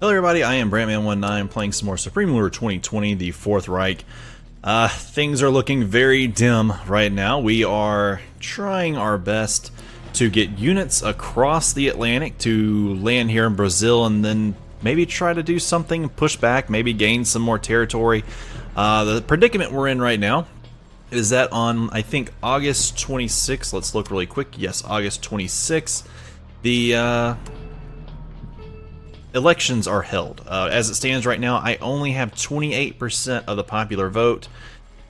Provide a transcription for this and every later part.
Hello everybody, I am Brantman19 playing some more Supreme Ruler 2020, the Fourth Reich. Things are looking very dim right now. We are trying our best to get units across the Atlantic to land here in Brazil and then maybe try to do something, push back, maybe gain some more territory. The predicament we're in right now is that on, I think, August 26th, let's look really quick, yes, August 26th, the elections are held. As it stands right now, I only have 28% of the popular vote.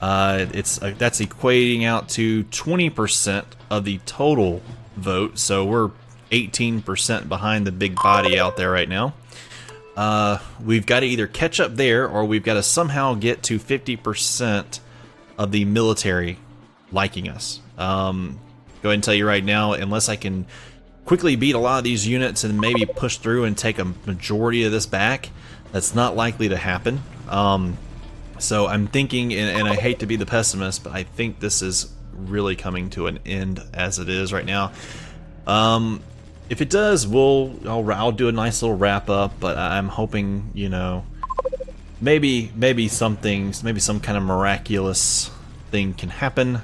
That's equating out to 20% of the total vote, so we're 18% behind the big body out there right now. We've got to either catch up there, or we've got to somehow get to 50% of the military liking us. Go ahead and tell you right now, unless I can quickly beat a lot of these units and maybe push through and take a majority of this back, that's not likely to happen. So I'm thinking, and I hate to be the pessimist, but I think this is really coming to an end as it is right now. If it does, I'll do a nice little wrap up, but I'm hoping, you know, maybe some kind of miraculous thing can happen.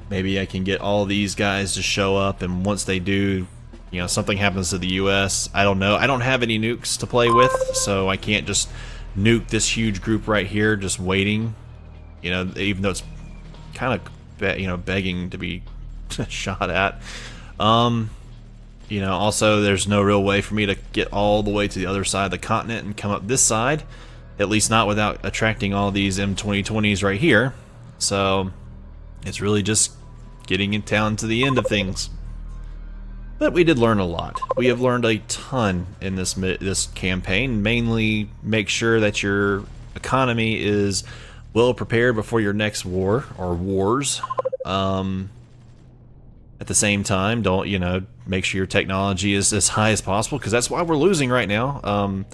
Maybe I can get all these guys to show up, and once they do, you know, something happens to the US. I don't know. I don't have any nukes to play with, so I can't just nuke this huge group right here just waiting. You know, even though it's kind of, you know, begging to be shot at. You know, also there's no real way for me to get all the way to the other side of the continent and come up this side. At least not without attracting all these M2020s right here. So it's really just getting it down to the end of things. But we did learn a lot. We have learned a ton in this campaign. Mainly, make sure that your economy is well prepared before your next war or wars. At the same time, don't, you know, make sure your technology is as high as possible, because that's why we're losing right now.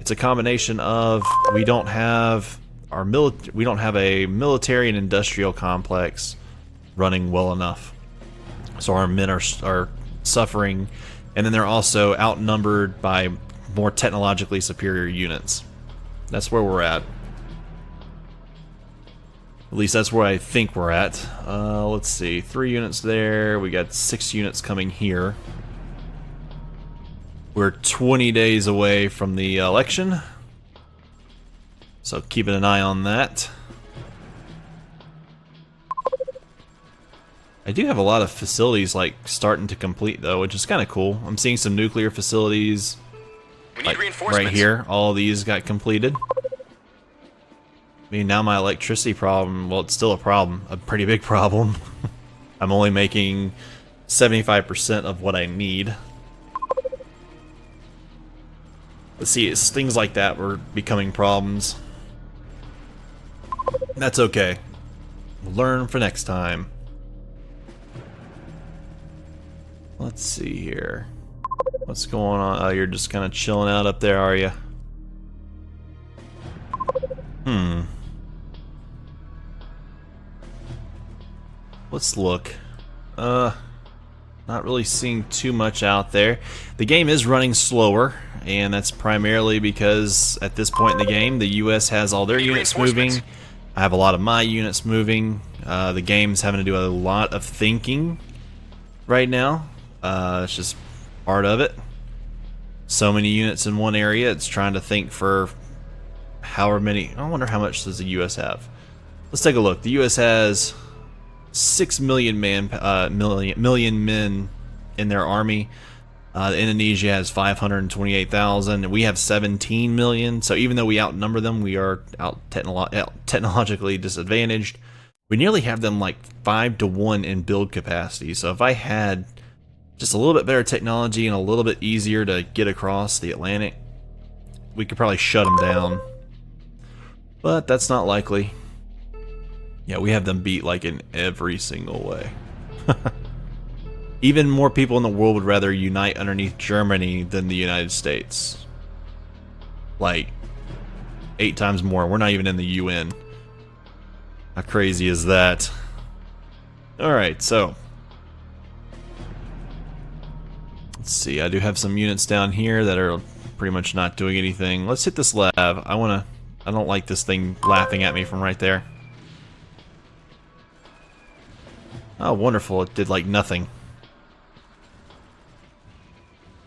It's a combination of we don't have a military and industrial complex running well enough, so our men are suffering, and then they're also outnumbered by more technologically superior units. That's where we're at. At least that's where I think we're at. Let's see, 3 units there, we got 6 units coming here. We're 20 days away from the election, so keeping an eye on that. I do have a lot of facilities like starting to complete though, which is kind of cool. I'm seeing some nuclear facilities like right here. All these got completed. I mean, now my electricity problem, well, it's still a problem, a pretty big problem. I'm only making 75% of what I need. Let's see, it's things like that were becoming problems. That's okay. We'll learn for next time. Let's see here. What's going on? Oh, you're just kind of chilling out up there, are you? Let's look. Not really seeing too much out there. The game is running slower, and that's primarily because at this point in the game, the US has all their units moving. I have a lot of my units moving. The game's having to do a lot of thinking right now. It's just part of it. So many units in one area, it's trying to think for however many. I wonder how much does the US have. Let's take a look. The US has 6 million men in their army. Indonesia has 528,000. We have 17 million. So even though we outnumber them, we are technologically disadvantaged. We nearly have them like 5 to 1 in build capacity. So if I had just a little bit better technology and a little bit easier to get across the Atlantic, we could probably shut them down. But that's not likely. Yeah, we have them beat like in every single way. Even more people in the world would rather unite underneath Germany than the United States. Like 8 times more. We're not even in the UN. How crazy is that? Alright, so let's see, I do have some units down here that are pretty much not doing anything. Let's hit this lab. I don't like this thing laughing at me from right there. Oh, wonderful. It did like nothing.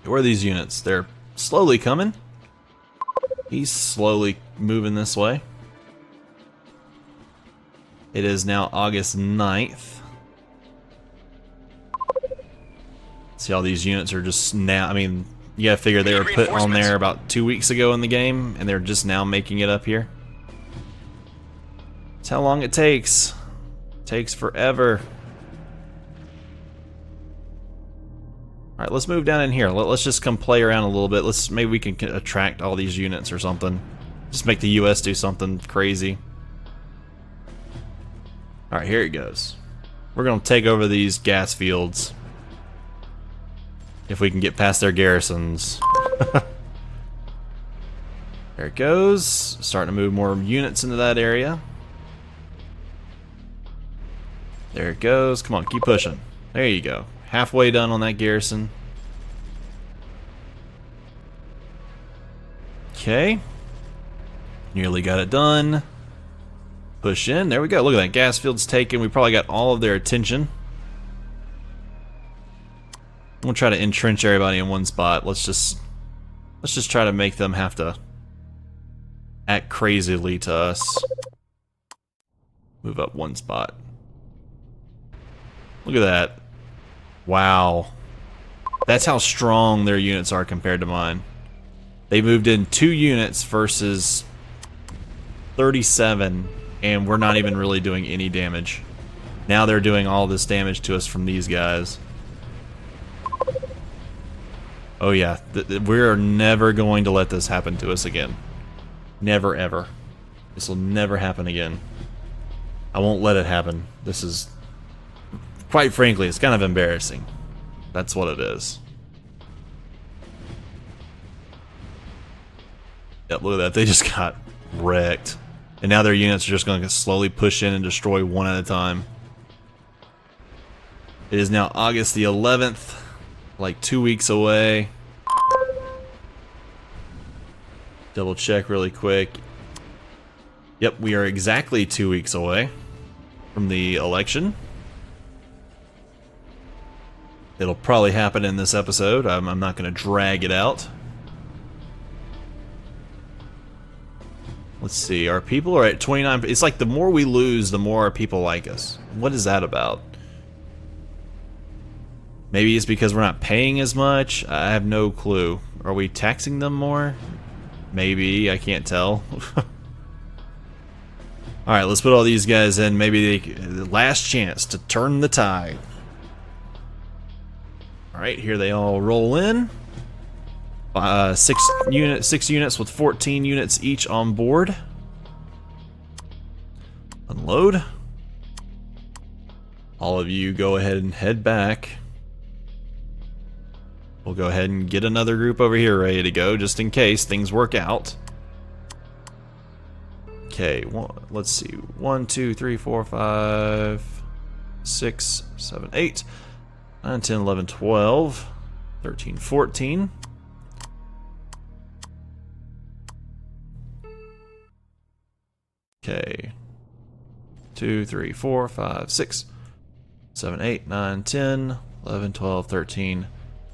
Where are these units? They're slowly coming. He's slowly moving this way. It is now August 9th. See, all these units are just now, I mean, you gotta figure they were put on there about 2 weeks ago in the game, and they're just now making it up here. That's how long it takes. It takes forever. Alright, let's move down in here. Let's just come play around a little bit. Maybe we can attract all these units or something. Just make the US do something crazy. Alright, here it goes. We're gonna take over these gas fields. If we can get past their garrisons. There it goes. Starting to move more units into that area. There it goes. Come on, keep pushing. There you go. Halfway done on that garrison. Okay. Nearly got it done. Push in. There we go. Look at that. Gas field's taken. We probably got all of their attention. We'll try to entrench everybody in one spot. Let's just try to make them have to act crazily to us. Move up one spot. Look at that. Wow. That's how strong their units are compared to mine. They moved in 2 units versus 37, and we're not even really doing any damage. Now they're doing all this damage to us from these guys. Oh yeah, we're never going to let this happen to us again. Never ever. This will never happen again. I won't let it happen. This is, quite frankly, it's kind of embarrassing. That's what it is. Yep, look at that. They just got wrecked. And now their units are just going to slowly push in and destroy one at a time. It is now August the 11th. Like 2 weeks away. Double check really quick. Yep, we are exactly 2 weeks away from the election. It'll probably happen in this episode. I'm not going to drag it out. Let's see, our people are at 29. It's like the more we lose, the more our people like us. What is that about? Maybe it's because we're not paying as much. I have no clue. Are we taxing them more? Maybe, I can't tell. Alright, let's put all these guys in. Maybe the last chance to turn the tide. Alright, here they all roll in. 6 units with 14 units each on board. Unload. All of you go ahead and head back. We'll go ahead and get another group over here ready to go, just in case things work out. Okay, let's see. 1, 2, 3, 4, 5, 6, 7, 8, 9, 10, 11, 12, 13, 14. Okay. 2, 3, 4, 5, 6, 7, 8, 9, 10, 11, 12, 13,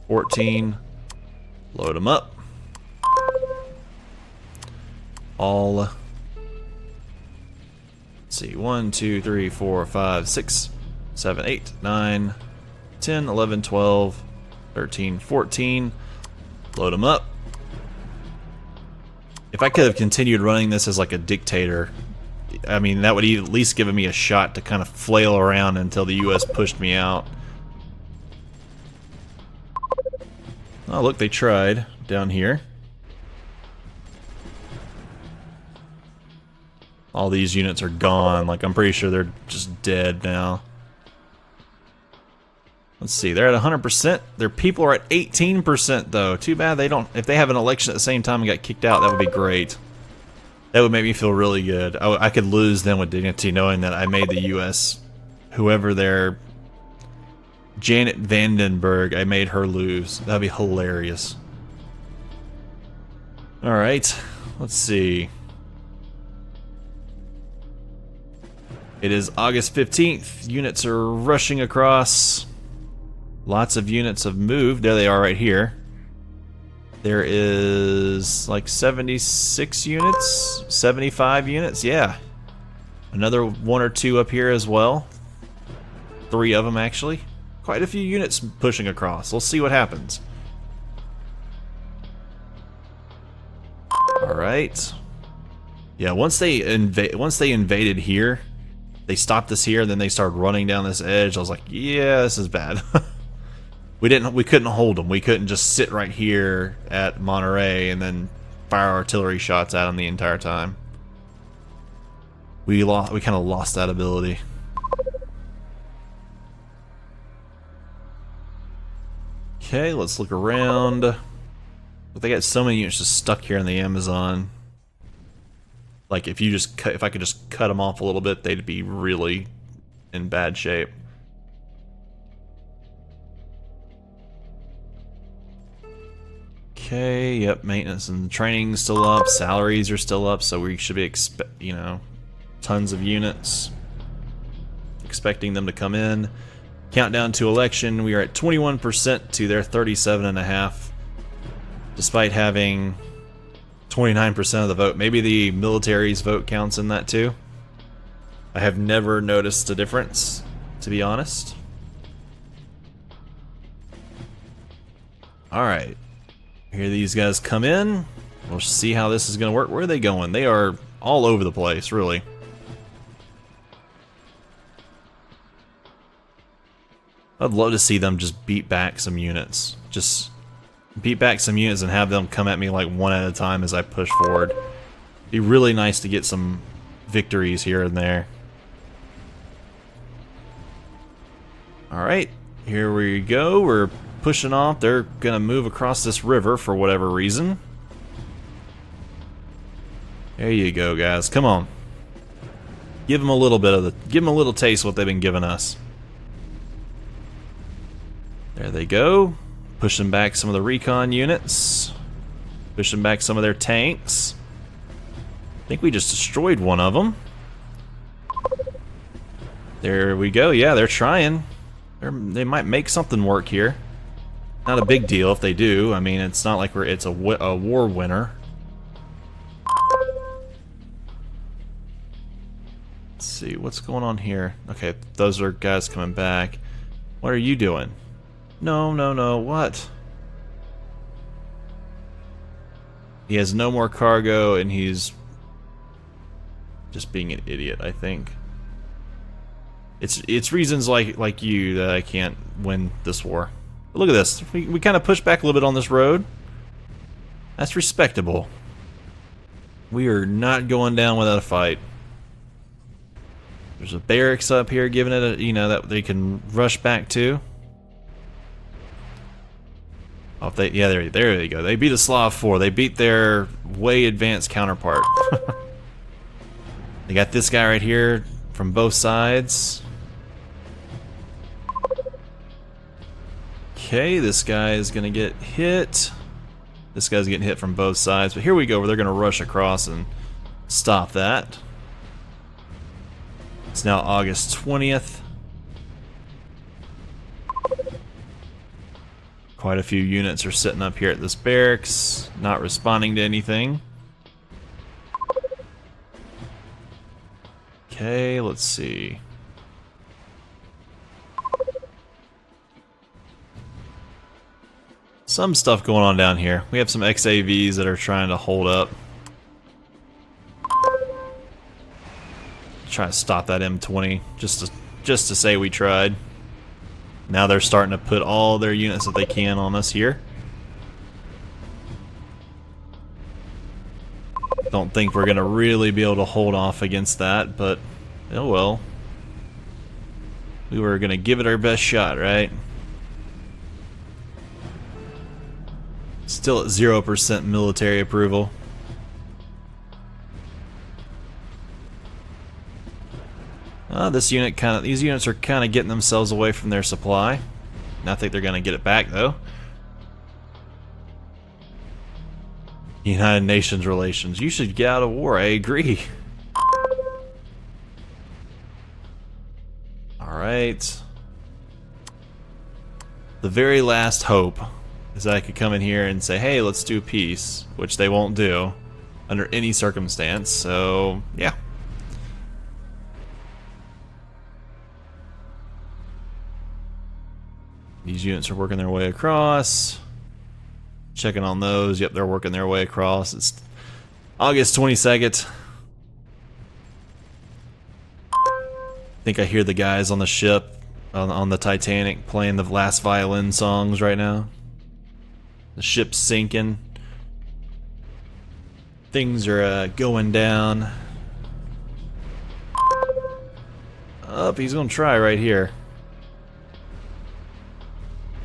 14. Load them up. All. Let's see. 1, 2, 3, 4, 5, 6, 7, 8, 9, 10, 11, 12, 13, 14. Load them up. If I could have continued running this as like a dictator, I mean, that would at least give me a shot to kind of flail around until the US pushed me out. Oh, look, they tried down here. All these units are gone. Like, I'm pretty sure they're just dead now. Let's see, they're at 100%. Their people are at 18%, though. Too bad they don't. If they have an election at the same time and got kicked out, that would be great. That would make me feel really good. I could lose them with dignity knowing that I made the U.S., whoever their Janet Vandenberg, I made her lose. That'd be hilarious. Alright, let's see. It is August 15th. Units are rushing across. Lots of units have moved. There they are right here. There is like 76 units, 75 units, yeah. Another one or two up here as well. 3 of them actually. Quite a few units pushing across. Let's see what happens. All right. Yeah, once they invaded here, they stopped us here, then they started running down this edge. I was like, yeah, this is bad. We couldn't hold them. We couldn't just sit right here at Monterey and then fire artillery shots at them the entire time. We kind of lost that ability. Okay, let's look around. But they got so many units just stuck here in the Amazon. Like if I could just cut them off a little bit, they'd be really in bad shape. Okay, yep, maintenance and training's still up, salaries are still up, so we should be tons of units. Expecting them to come in. Countdown to election, we are at 21% to their 37.5%, despite having 29% of the vote. Maybe the military's vote counts in that too. I have never noticed a difference, to be honest. Alright. Here these guys come in. We'll see how this is going to work. Where are they going? They are all over the place, really. I'd love to see them just beat back some units. Just beat back some units and have them come at me like one at a time as I push forward. It'd be really nice to get some victories here and there. Alright, here we go. We're pushing off. They're gonna move across this river for whatever reason. There you go, guys. Come on. Give them a little taste of what they've been giving us. There they go. Pushing back some of the recon units. Pushing back some of their tanks. I think we just destroyed one of them. There we go. Yeah, they're trying. They might make something work here. Not a big deal if they do. I mean, it's not like it's a war winner. Let's see, what's going on here? Okay, those are guys coming back. What are you doing? No, no, no, what? He has no more cargo and he's just being an idiot, I think. It's reasons like you that I can't win this war. But look at this. We kind of pushed back a little bit on this road. That's respectable. We are not going down without a fight. There's a barracks up here giving it a, that they can rush back to. Oh, yeah, there they go. They beat a Slav 4. They beat their way advanced counterpart. They got this guy right here from both sides. Okay, this guy is gonna get hit. This guy's getting hit from both sides, but here we go, where they're gonna rush across and stop that. It's now August 20th. Quite a few units are sitting up here at this barracks, not responding to anything. Okay, let's see. Some stuff going on down here. We have some XAVs that are trying to hold up. Try to stop that M20 just to say we tried. Now they're starting to put all their units that they can on us here. Don't think we're gonna really be able to hold off against that, but oh well. We were gonna give it our best shot, right? Still at 0% military approval. These units are kind of getting themselves away from their supply. I think they're going to get it back though. United Nations relations. You should get out of war. I agree. Alright. The very last hope is that I could come in here and say, hey, let's do peace, which they won't do under any circumstance, so yeah. These units are working their way across. Checking on those. Yep, they're working their way across. It's August 22nd. I think I hear the guys on the ship, on the Titanic, playing the last violin songs right now. The ship's sinking. Things are going down. Up, he's gonna try right here.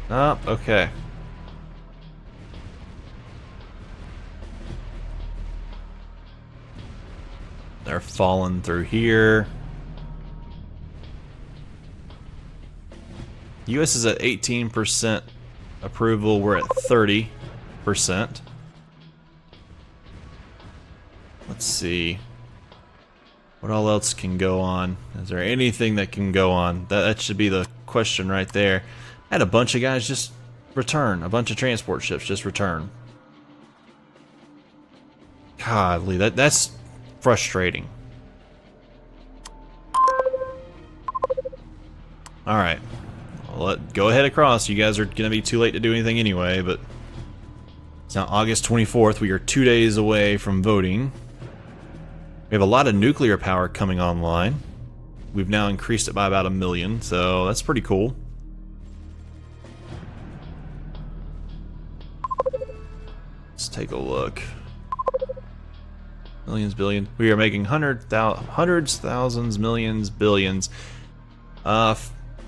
Up, okay. They're falling through here. US is at 18% approval, we're at 30%. Let's see. What all else can go on? Is there anything that can go on? That should be the question right there. I had a bunch of guys just return. A bunch of transport ships just return. Godly, that's frustrating. Alright. Well, go ahead across. You guys are going to be too late to do anything anyway, but it's now August 24th. We are 2 days away from voting. We have a lot of nuclear power coming online. We've now increased it by about 1 million, so that's pretty cool. Let's take a look. Millions, billions. We are making hundreds, thousands, millions, billions.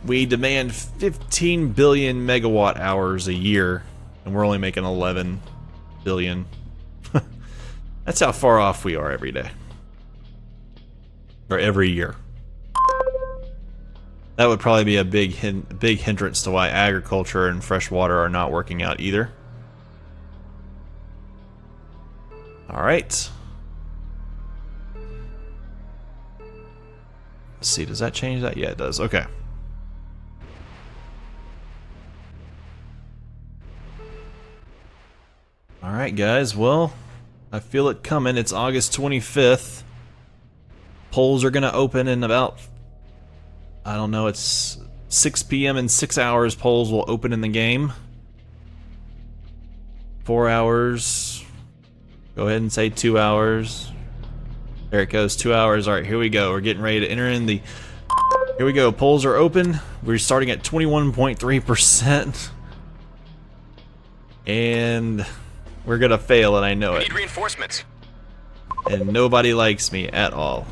We demand 15 billion megawatt hours a year, and we're only making 11 billion. That's how far off we are every day. Or every year. That would probably be a big hindrance to why agriculture and fresh water are not working out either. Alright. Let's see, does that change that? Yeah, it does. Okay. Alright, guys. Well, I feel it coming. It's August 25th. Polls are going to open in about, I don't know, it's 6 p.m. in 6 hours. Polls will open in the game. 4 hours. Go ahead and say 2 hours. There it goes, 2 hours. Alright, here we go. We're getting ready to enter in the... Here we go. Polls are open. We're starting at 21.3%. And we're going to fail, and I know it. Need reinforcements. And nobody likes me at all.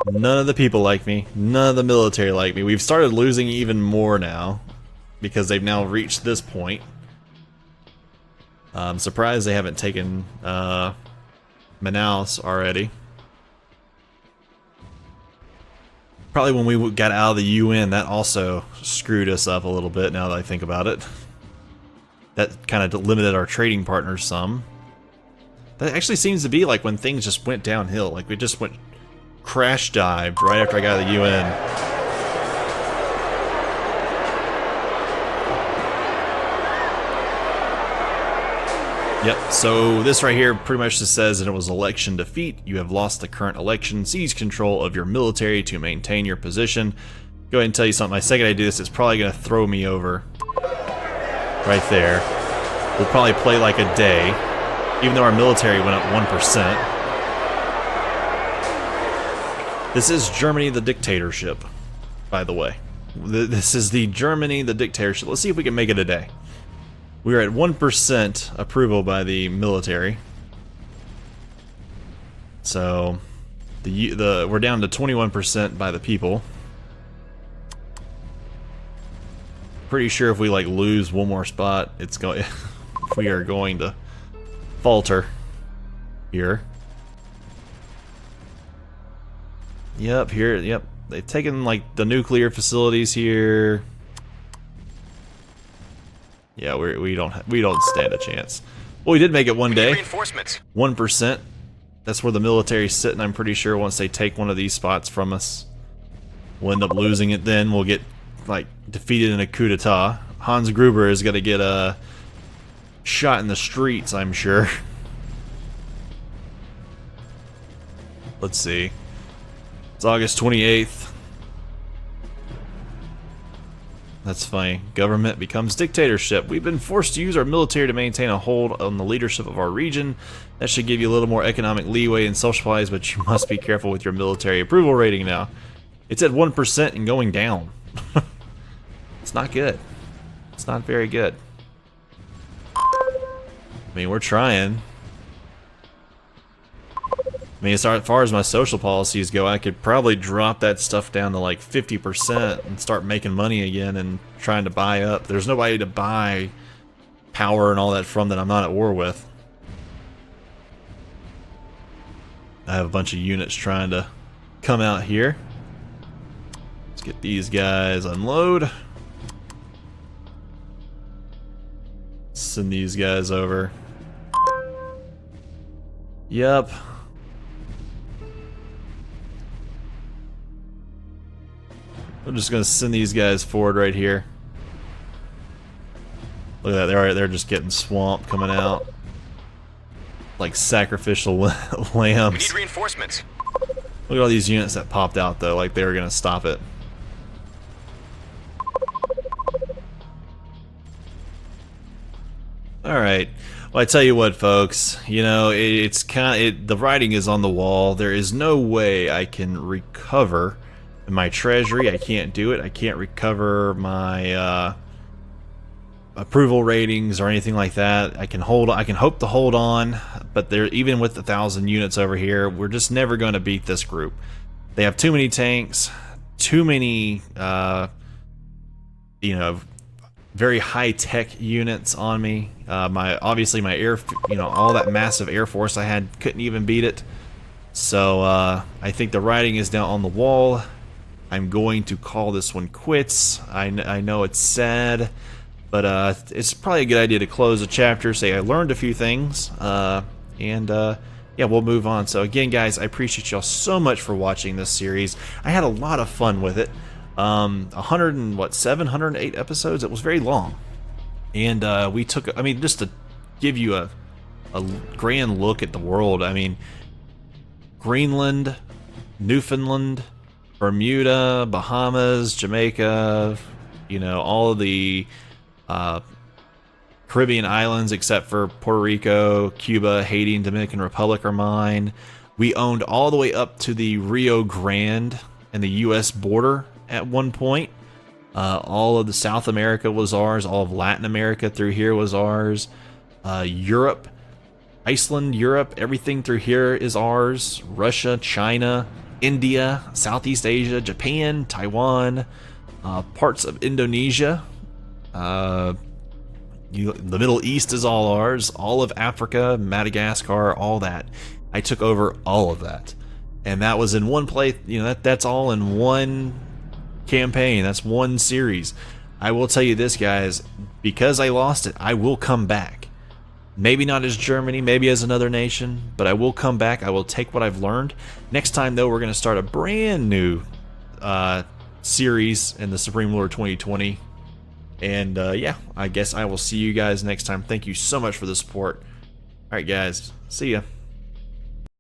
None of the people like me. None of the military like me. We've started losing even more now because they've now reached this point. I'm surprised they haven't taken Manaus already. Probably when we got out of the UN, that also screwed us up a little bit now that I think about it. That kind of limited our trading partners some. That actually seems to be like when things just went downhill. Like we just went crash dived right after I got out of the UN. Yep, so this right here pretty much just says that it was election defeat. You have lost the current election. Seize control of your military to maintain your position. Go ahead and tell you something. My second I do this, it's probably going to throw me over. Right there. We'll probably play like a day, even though our military went up 1%. This is Germany, the dictatorship, by the way. This is the Germany, the dictatorship. Let's see if we can make it a day. We're at 1% approval by the military. So, we're down to 21% by the people. Pretty sure if we like lose one more spot, it's going. We are going to falter here. Yep, here. Yep, they've taken like the nuclear facilities here. Yeah, we don't stand a chance. Well, we did make it one day. Reinforcements. 1%. That's where the military's sitting, I'm pretty sure, once they take one of these spots from us. We'll end up losing it then. We'll get, like, defeated in a coup d'etat. Hans Gruber is going to get shot in the streets, I'm sure. Let's see. It's August 28th. That's funny. Government becomes dictatorship. We've been forced to use our military to maintain a hold on the leadership of our region. That should give you a little more economic leeway and social supplies, but you must be careful with your military approval rating now. It's at 1% and going down. It's not good. It's not very good. I mean, we're trying. I mean, as far as my social policies go, I could probably drop that stuff down to like 50% and start making money again and trying to buy up. There's nobody to buy power and all that from that I'm not at war with. I have a bunch of units trying to come out here. Let's get these guys unload. Send these guys over. Yep. I'm just gonna send these guys forward right here. Look at that, they're just getting swamped coming out. Like sacrificial lambs. We need reinforcements. Look at all these units that popped out though, like they were gonna stop it. Alright. Well, I tell you what, folks, you know, it's the writing is on the wall. There is no way I can recover my treasury. I can't do it. I can't recover my approval ratings or anything like that. I can hope to hold on, but there, even with 1,000 units over here, we're just never going to beat this group. They have too many tanks, too many you know, very high-tech units on me. Obviously my air, you know, all that massive air force I had couldn't even beat it. So I think the writing is down on the wall. I'm going to call this one quits. I know it's sad, but it's probably a good idea to close the chapter, say I learned a few things, and yeah, we'll move on. So again, guys, I appreciate y'all so much for watching this series. I had a lot of fun with it. 708 episodes. It was very long, and we took, I mean, just to give you a grand look at the world. I mean, Greenland, Newfoundland, Bermuda, Bahamas, Jamaica, you know, all of the Caribbean islands except for Puerto Rico, Cuba, Haiti, and Dominican Republic are mine. We owned all the way up to the Rio Grande and the U.S. border at one point. All of the South America was ours. All of Latin America through here was ours. Europe, Iceland, Europe, everything through here is ours. Russia, China, India, Southeast Asia, Japan, Taiwan, parts of Indonesia, the Middle East is all ours, all of Africa, Madagascar, all that. I took over all of that, and that was in one place. You know, that's all in one campaign. That's one series. I will tell you this, guys, because I lost it, I will come back. Maybe not as Germany, maybe as another nation, but I will come back. I will take what I've learned. Next time, though, we're going to start a brand new series in the Supreme Ruler 2020. And yeah, I guess I will see you guys next time. Thank you so much for the support. All right, guys. See ya.